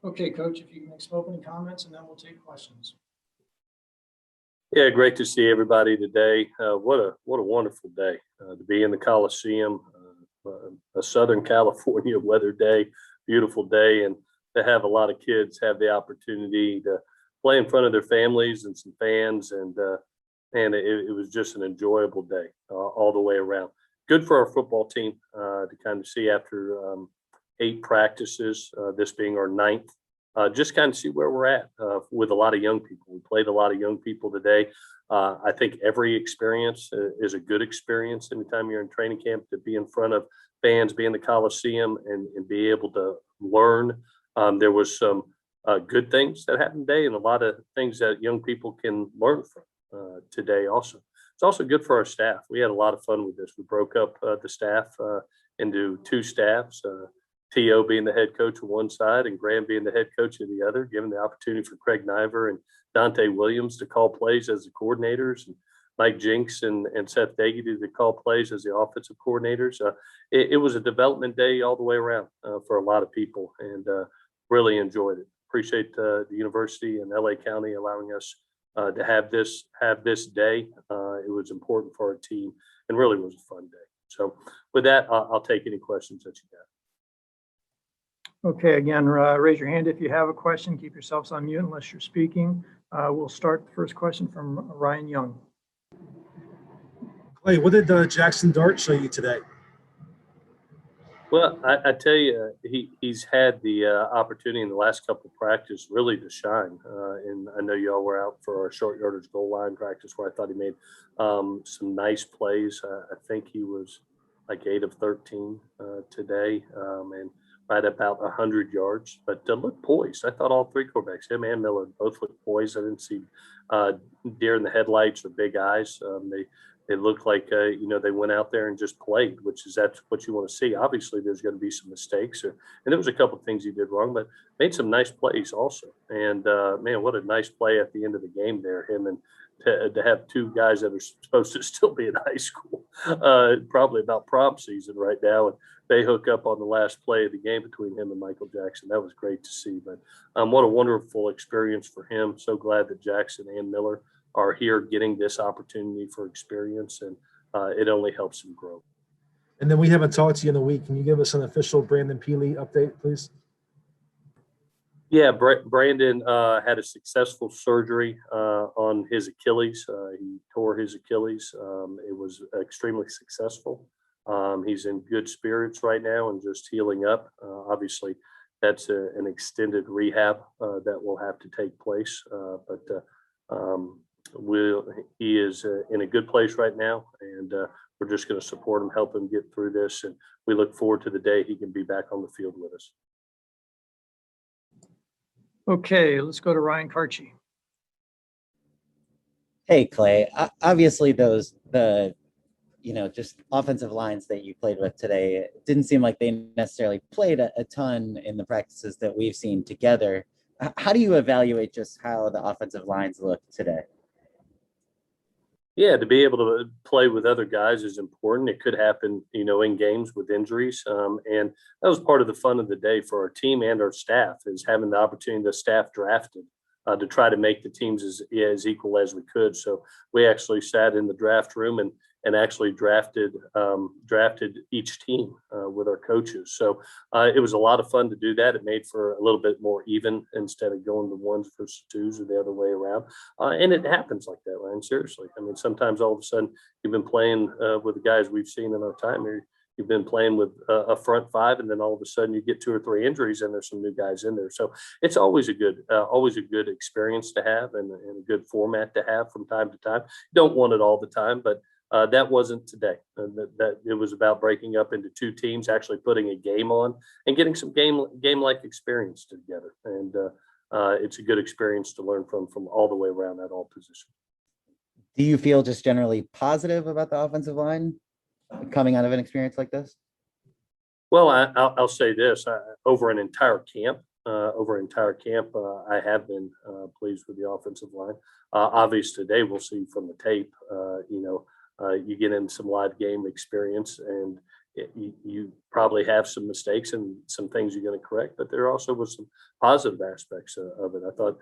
Okay, Coach, if you can make some opening comments, and then we'll take questions. Yeah, great to see everybody today. What a wonderful day to be in the Coliseum, a Southern California weather day, beautiful day, and to have a lot of kids have the opportunity to play in front of their families and some fans, and it was just an enjoyable day all the way around. Good for our football team to kind of see after 8 practices, this being our 9th. Just kind of see where we're at with a lot of young people. We played a lot of young people today. I think every experience is a good experience anytime you're in training camp, to be in front of fans, be in the Coliseum, and be able to learn. There was some good things that happened today, and a lot of things that young people can learn from today also. It's also good for our staff. We had a lot of fun with this. We broke up the staff into 2 staffs. T.O. being the head coach of one side and Graham being the head coach of the other, giving the opportunity for Craig Niver and Dante Williams to call plays as the coordinators, and Mike Jinks and Seth Dagey to call plays as the offensive coordinators. It was a development day all the way around for a lot of people, and really enjoyed it. Appreciate the university and LA County allowing us to have this day. It was important for our team and really was a fun day. So with that, I'll take any questions that you got. Okay, again, raise your hand if you have a question. Keep yourselves on mute unless you're speaking. We'll start the first question from Ryan Young. Clay, what did Jackson Dart show you today? Well, I tell you, he's had the opportunity in the last couple of practices really to shine. And I know you all were out for our short yardage goal line practice where I thought he made some nice plays. I think he was like 8 of 13 today, and right about 100 yards. But looked poised. I thought all 3 quarterbacks, him and Miller, both looked poised. I didn't see deer in the headlights or big eyes. They looked like, they went out there and just played, that's what you want to see. Obviously, there's going to be some mistakes, and there was a couple of things he did wrong, but made some nice plays also. And, man, what a nice play at the end of the game there, him and to have 2 guys that are supposed to still be in high school, probably about prom season right now, and they hook up on the last play of the game between him and Michael Jackson. That was great to see. But what a wonderful experience for him. So glad that Jackson and Miller are here getting this opportunity for experience, and it only helps them grow. And then we haven't talked to you in a week. Can you give us an official Brandon Peely update, please? Yeah, Brandon had a successful surgery on his Achilles. He tore his Achilles. It was extremely successful. He's in good spirits right now and just healing up. Obviously, that's an extended rehab that will have to take place. But he is in a good place right now, and we're just going to support him, help him get through this. And we look forward to the day he can be back on the field with us. Okay, let's go to Ryan Karchi. Hey, Clay. Obviously, just offensive lines that you played with today, it didn't seem like they necessarily played a ton in the practices that we've seen together. How do you evaluate just how the offensive lines look today? Yeah, to be able to play with other guys is important. It could happen, in games with injuries. And that was part of the fun of the day for our team and our staff, is having the opportunity to staff drafted to try to make the teams as equal as we could. So we actually sat in the draft room and actually drafted each team with our coaches. So it was a lot of fun to do that. It made for a little bit more even instead of going to 1s versus 2s or the other way around. And it happens like that, Ryan, seriously. I mean, sometimes all of a sudden you've been playing with the guys we've seen in our time here. You've been playing with a front 5, and then all of a sudden you get 2 or 3 injuries, and there's some new guys in there. So it's always a good experience to have, and a good format to have from time to time. You don't want it all the time, but that wasn't today. That it was about breaking up into 2 teams, actually putting a game on, and getting some game-like experience together. And it's a good experience to learn from all the way around at all positions. Do you feel just generally positive about the offensive line coming out of an experience like this? Well, I'll say this: over an entire camp, I have been pleased with the offensive line. Obviously, today we'll see from the tape. You get in some live game experience, and you probably have some mistakes and some things you're going to correct, but there also was some positive aspects of it. I thought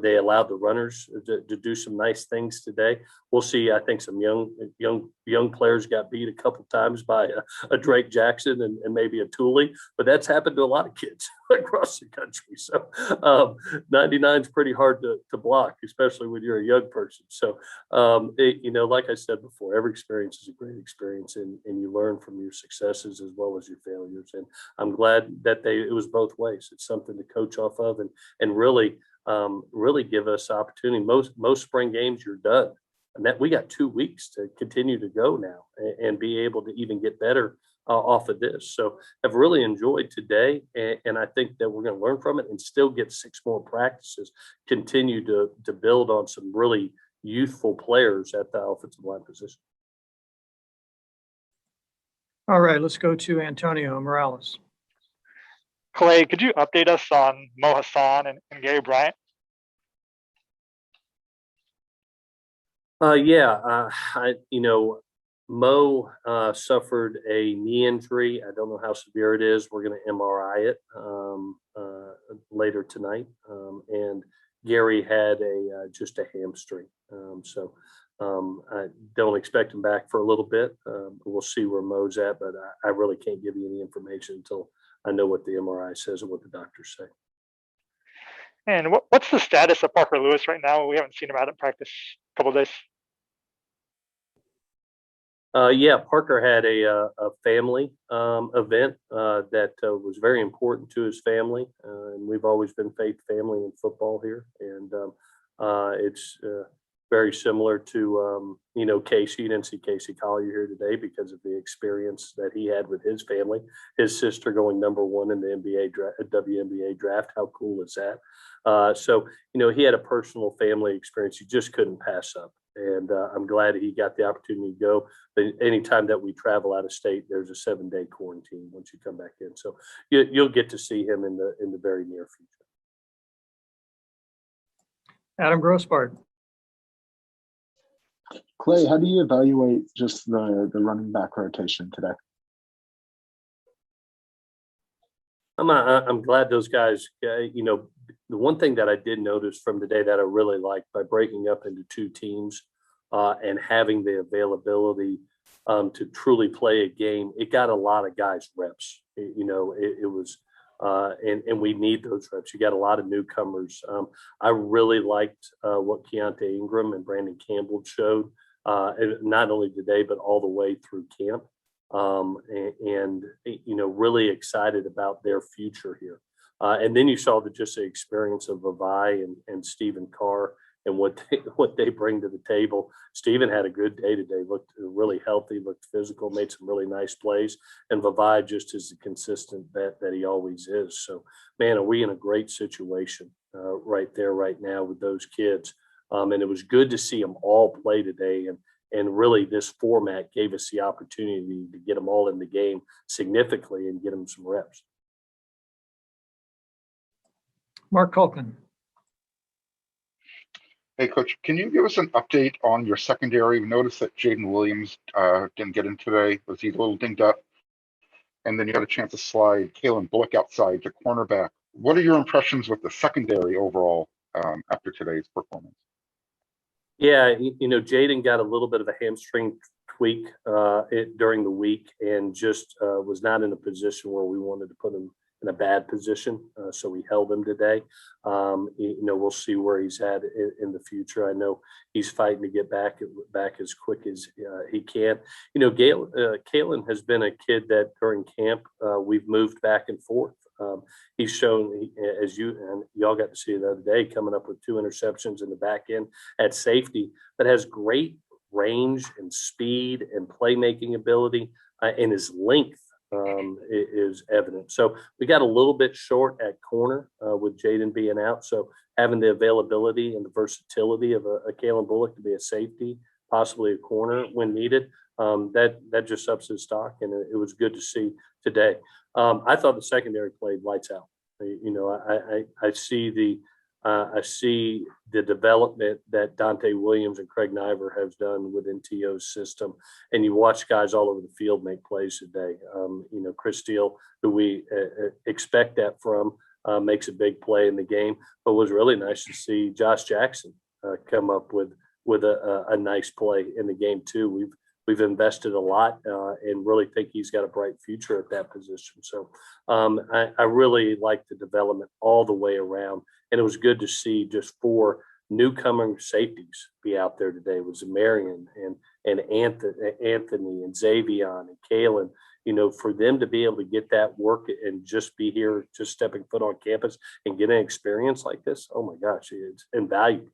they allowed the runners to do some nice things today. We'll see. I think some young players got beat a couple times by a Drake Jackson and maybe a Tooley, but that's happened to a lot of kids across the country. So 99 is pretty hard to block, especially when you're a young person. So like I said before, every experience is a great experience, and you learn from your successes as well as your failures. And I'm glad that it was both ways. It's something to coach off of and really give us opportunity. Most spring games you're done, and that we got 2 weeks to continue to go now and be able to even get better off of this. So I've really enjoyed today, and I think that we're going to learn from it and still get 6 more practices, continue to build on some really youthful players at the offensive line position. All right, let's go to Antonio Morales. Clay, could you update us on Mo Hassan and Gary Bryant? Mo suffered a knee injury. I don't know how severe it is. We're going to MRI it later tonight. And Gary had just a hamstring. I don't expect him back for a little bit. We'll see where Mo's at, but I really can't give you any information until I know what the MRI says and what the doctors say. And what's the status of Parker Lewis right now? We haven't seen him out at practice a couple of days. Parker had a family event that was very important to his family, and we've always been faith family in football here, and it's very similar to Casey. You didn't see Casey Collier here today because of the experience that he had with his family. His sister going #1 in the WNBA draft. How cool is that? He had a personal family experience you just couldn't pass up. And I'm glad he got the opportunity to go. But anytime that we travel out of state, there's a 7-day quarantine once you come back in. So you'll get to see him in the very near future. Adam Grossbart. Clay, how do you evaluate just the running back rotation today? I'm glad those guys, the one thing that I did notice from today that I really liked by breaking up into 2 teams and having the availability to truly play a game, it got a lot of guys reps. It was, and we need those reps. You got a lot of newcomers. I really liked what Keontae Ingram and Brandon Campbell showed, not only today, but all the way through camp. Really excited about their future here. And then you saw the experience of Vavai and Stephen Carr and what they bring to the table. Stephen had a good day today, looked really healthy, looked physical, made some really nice plays. And Vavai just is the consistent vet that he always is. So, man, are we in a great situation right there, right now with those kids. And it was good to see them all play today. And really, this format gave us the opportunity to get them all in the game significantly and get them some reps. Mark Culkin. Hey, Coach, can you give us an update on your secondary? We noticed that Jaden Williams didn't get in today. Was he a little dinged up? And then you had a chance to slide Kalen Bullock outside to cornerback. What are your impressions with the secondary overall after today's performance? Yeah, Jaden got a little bit of a hamstring tweak during the week and just was not in a position where we wanted to put him in a bad position. So we held him today. We'll see where he's at in the future. I know he's fighting to get back as quick as he can. Kalen has been a kid that during camp we've moved back and forth. He's shown, as y'all got to see the other day, coming up with 2 interceptions in the back end at safety, but has great range and speed and playmaking ability, and his length is evident. So we got a little bit short at corner with Jaden being out. So having the availability and the versatility of a Kalen Bullock to be a safety, possibly a corner when needed, that just ups his stock, and it was good to see today. I thought the secondary played lights out. I see I see the development that Dante Williams and Craig Niver have done within TO's system, and you watch guys all over the field make plays today. Chris Steele, who we expect that from, makes a big play in the game, but was really nice to see Josh Jackson come up with a nice play in the game too. We've invested a lot and really think he's got a bright future at that position. So I really like the development all the way around. And it was good to see just 4 newcomer safeties be out there today. It was Marion and Anthony and Xavion and Kalen. For them to be able to get that work and just be here, just stepping foot on campus and get an experience like this, oh my gosh, it's invaluable.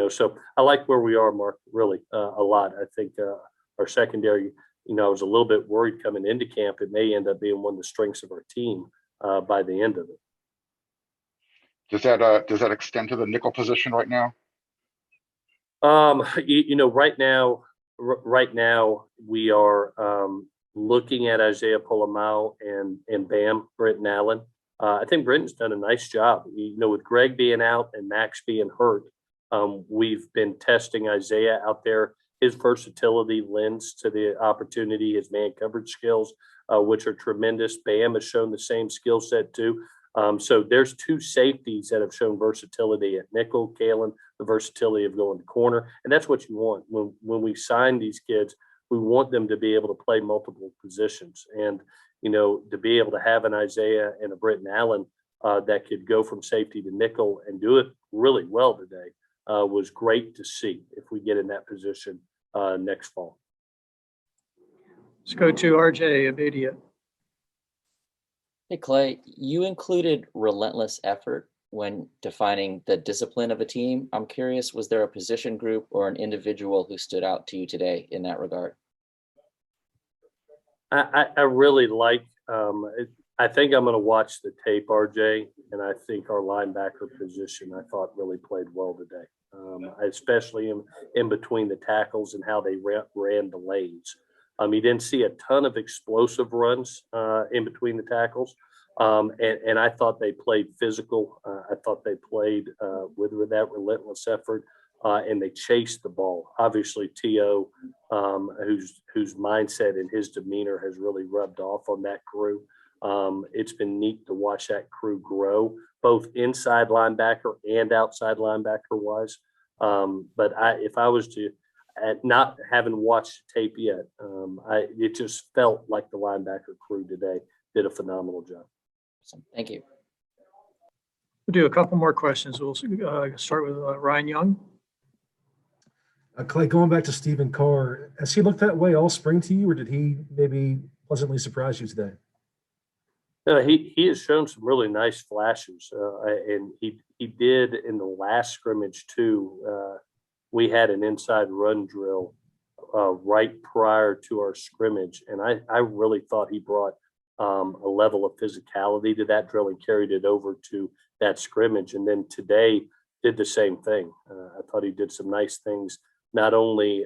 So I like where we are, Mark, really a lot. I think our secondary, I was a little bit worried coming into camp. It may end up being one of the strengths of our team by the end of it. Does that extend to the nickel position right now? Right now we are looking at Isaiah Polamau and Bam Britton Allen. I think Britton's done a nice job. With Greg being out and Max being hurt, we've been testing Isaiah out there. His versatility lends to the opportunity, his man coverage skills, which are tremendous. Bam has shown the same skill set too. So there's 2 safeties that have shown versatility at nickel. Kalen, the versatility of going to corner, and that's what you want when we sign these kids. We want them to be able to play multiple positions, and to be able to have an Isaiah and a Britton Allen that could go from safety to nickel and do it really well today was great to see. If we get in that position next fall. Let's go to RJ Abadia. Hey, Clay, you included relentless effort when defining the discipline of a team. I'm curious, was there a position group or an individual who stood out to you today in that regard? I really like, I think I'm going to watch the tape, RJ, and I think our linebacker position, I thought really played well today, especially in between the tackles and how they ran the lanes. You didn't see a ton of explosive runs in between the tackles. And I thought they played physical. I thought they played with that relentless effort, and they chased the ball. Obviously, T.O., whose mindset and his demeanor has really rubbed off on that crew. It's been neat to watch that crew grow, both inside linebacker and outside linebacker wise. But if I was to, not having watched the tape yet, it just felt like the linebacker crew today did a phenomenal job. Awesome. Thank you. We'll do a couple more questions. We'll start with Ryan Young. Clay, going back to Stephen Carr, has he looked that way all spring to you, or did he maybe pleasantly surprise you today? He has shown some really nice flashes, and he did in the last scrimmage too. We had an inside run drill right prior to our scrimmage, and I really thought he brought a level of physicality to that drill and carried it over to that scrimmage. And then today did the same thing. I thought he did some nice things, not only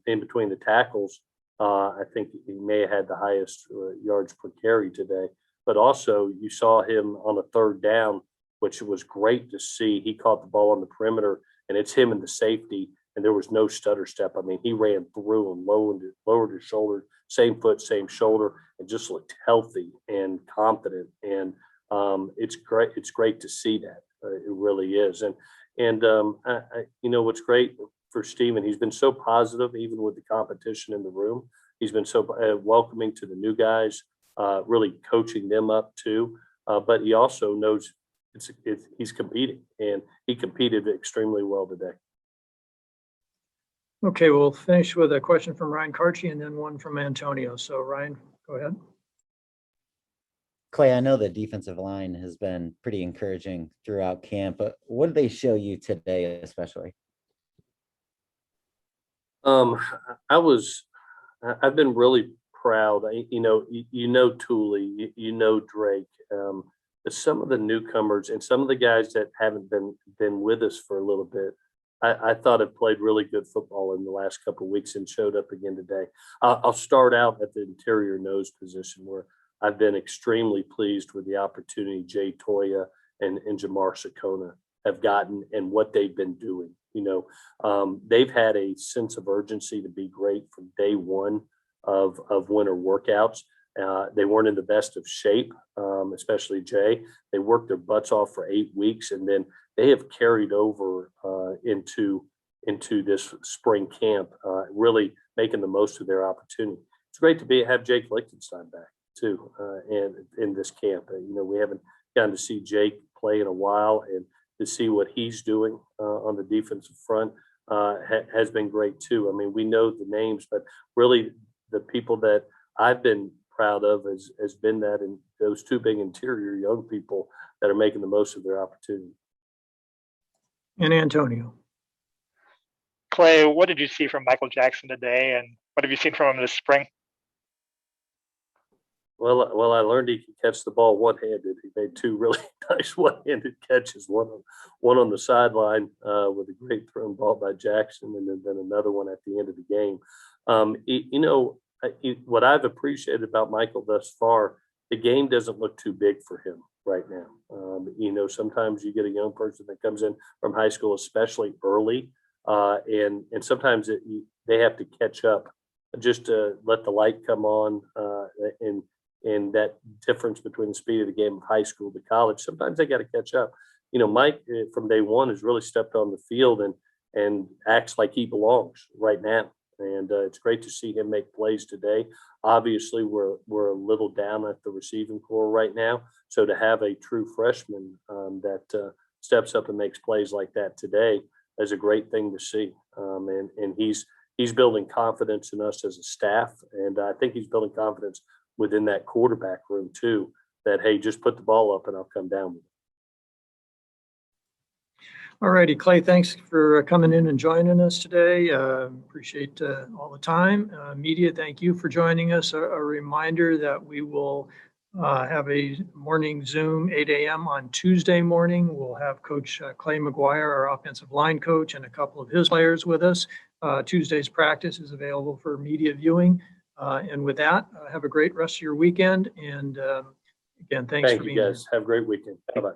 in between the tackles. I think he may have had the highest yards per carry today, but also you saw him on a 3rd down, which was great to see. He caught the ball on the perimeter, and it's him and the safety, and there was no stutter step. I mean, he ran through and lowered his shoulder, same foot, same shoulder, and just looked healthy and confident. And it's great. It's great to see that. It really is. And what's great for Steven, he's been so positive, even with the competition in the room. He's been so welcoming to the new guys, really coaching them up too. But he also knows he's competing, and he competed extremely well today. Okay, we'll finish with a question from Ryan Karchi and then one from Antonio. So Ryan, go ahead. Clay, I know the defensive line has been pretty encouraging throughout camp, but what did they show you today, especially? I've been really proud. Tooley, Drake, but some of the newcomers and some of the guys that haven't been with us for a little bit, I thought have played really good football in the last couple of weeks and showed up again today. I'll start out at the interior nose position, where I've been extremely pleased with the opportunity Jay Toya and Jamar Sakona have gotten and what they've been doing. They've had a sense of urgency to be great from day one of winter workouts. They weren't in the best of shape, especially Jay. They worked their butts off for 8 weeks, and then they have carried over into this spring camp, really making the most of their opportunity. It's great to have Jake Lichtenstein back too, and in this camp. We haven't gotten to see Jake play in a while, and to see what he's doing on the defensive front has been great too. I mean, we know the names, but really the people that I've been proud of has been that, and those two big interior young people that are making the most of their opportunity. And Antonio. Clay, what did you see from Michael Jackson today, and what have you seen from him this spring? Well, I learned he could catch the ball one-handed. He made 2 really nice one-handed catches, one on the sideline with a great thrown ball by Jackson, and then another one at the end of the game. What I've appreciated about Michael thus far, the game doesn't look too big for him right now. Sometimes you get a young person that comes in from high school, especially early, and sometimes they have to catch up just to let the light come on, and that difference between the speed of the game of high school to college, sometimes they got to catch up. Mike from day one has really stepped on the field and acts like he belongs right now. And it's great to see him make plays today. Obviously, we're a little down at the receiving core right now. So to have a true freshman that steps up and makes plays like that today is a great thing to see. And he's building confidence in us as a staff. And I think he's building confidence within that quarterback room too, that, hey, just put the ball up and I'll come down with it. All righty, Clay, thanks for coming in and joining us today. Appreciate all the time. Media, thank you for joining us. A reminder that we will have a morning Zoom 8 a.m. on Tuesday morning. We'll have Coach Clay McGuire, our offensive line coach, and a couple of his players with us. Tuesday's practice is available for media viewing. And with that, have a great rest of your weekend. And again, thanks for being here. Thank you, guys. Have a great weekend. Bye-bye.